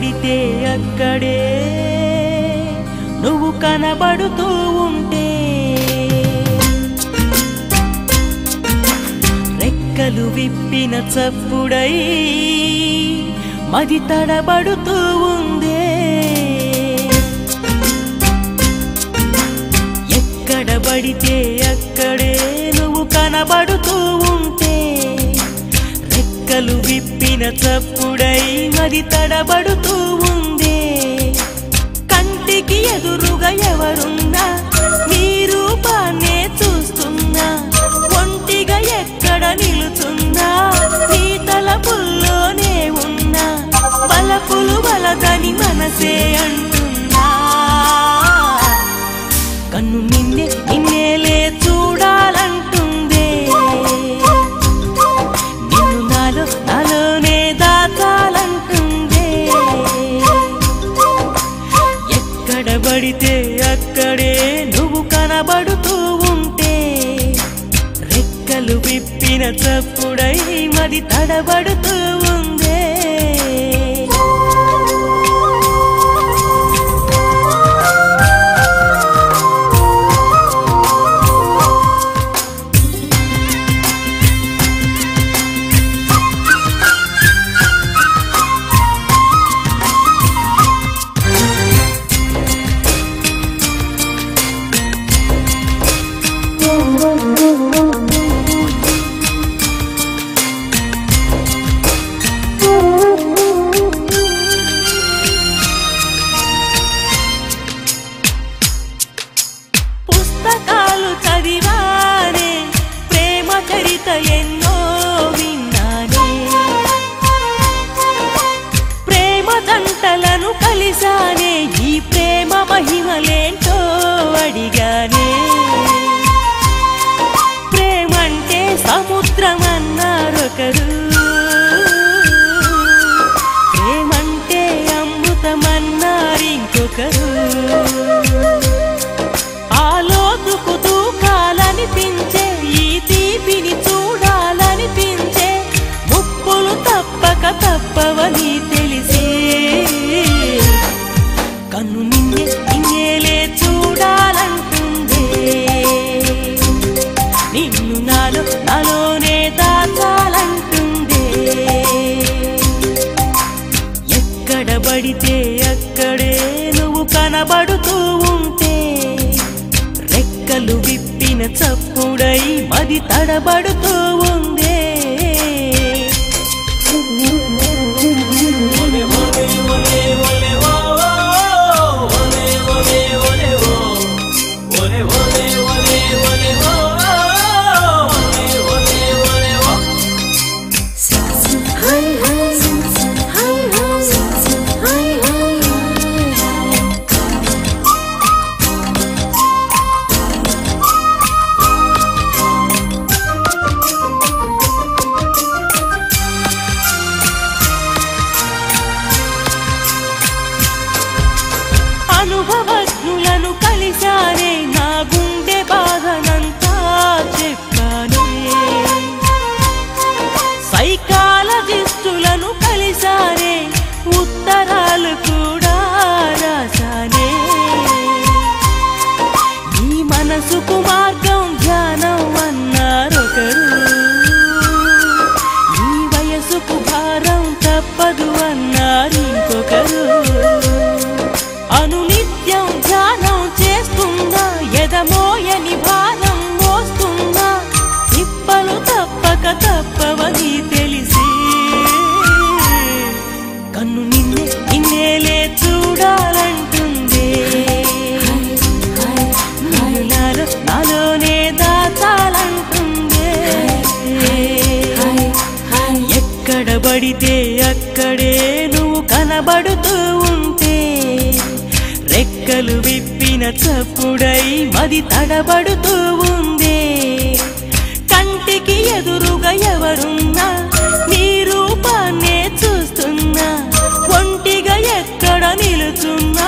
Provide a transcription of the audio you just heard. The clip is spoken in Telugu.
పడితే అక్కడే నువ్వు కనబడుతూ ఉంటే రెక్కలు విప్పిన చప్పుడై మది తడబడుతూ ఉందే ఎక్కడ పడితే అక్కడే నువ్వు కనబడుతూ ఉంటే రెక్కలు విప్పిన చప్పుడై మది తడబడుతూ ఉందే కంటికి ఎదురుగా ఎవరున్నా నీ రూపాన్నే చూస్తున్నా ఒంటిగా ఎక్కడ నిలుచున్నా నీ తలపుల్లోనే ఉన్నా బలపులు బలదని మనసే అంటున్నా కన్ను నిన్నేలే చూడాలంటుందే నిన్ను నాలోనే దాచాలంటుందే ఎక్కడ పడితే అక్కడే నువ్వు కనబడుతూ ఉంటే రెక్కలు విప్పిన చప్పుడై మది తడబడుతూ ఉందే పుస్తకాలు చదివానే ప్రేమ చరిత ఎన్నో విన్నానే ప్రేమ దంటలను కలిసానే ఈ ప్రేమ మహిమలేంటో అడిగానే ప్రేమంటే సముద్రమన్నారొకరు ప్రేమంటే అమృతమన్నారింకొకరు ఆలోతుకు దూకాలనిపించే ఈ తీపిని చూడాలనిపించే ముప్పులు తప్పక తప్పవని తెలిసే కన్ను నిన్నేలే చూడాలంటుందే నిన్ను నాలోనే దాచాలంటుందే ఎక్కడ పడితే అక్కడే నువ్వు కనబడుతూ ఉంటే రెక్కలు విప్పిన చప్పుడై మది తడబడుతూ ఉందే అనుభవజ్ఞులను కలిశానే నా గుండె బాధనంతా చెప్పానే సైకాలజిస్టులను కలిశానే ఉత్తరాలు కూడా రాశానే ఈ మనసుకు మార్గం ధ్యానం అన్నారొకరు ఈ వయసుకు భారం తప్పదు అన్నారు ఇంకొకరు అనునిత్యం ధ్యానం చేస్తున్నా ఎదమోయని భారం మోస్తున్నా తిప్పలు తప్పక తప్పవని తెలిసి కన్ను నిన్నేలే చూడాలంటుందే నాలోనే దాచాలంటుందే ఎక్కడ పడితే అక్కడే నువ్వు కనబడుతూ ఉంటే రెక్కలు విప్పిన చప్పుడై మది తడబడుతూ ఉందే కంటికి ఎదురుగా ఎవరున్నా నీ రూపాన్నే చూస్తున్నా ఒంటిగా ఎక్కడ నిలుచున్నా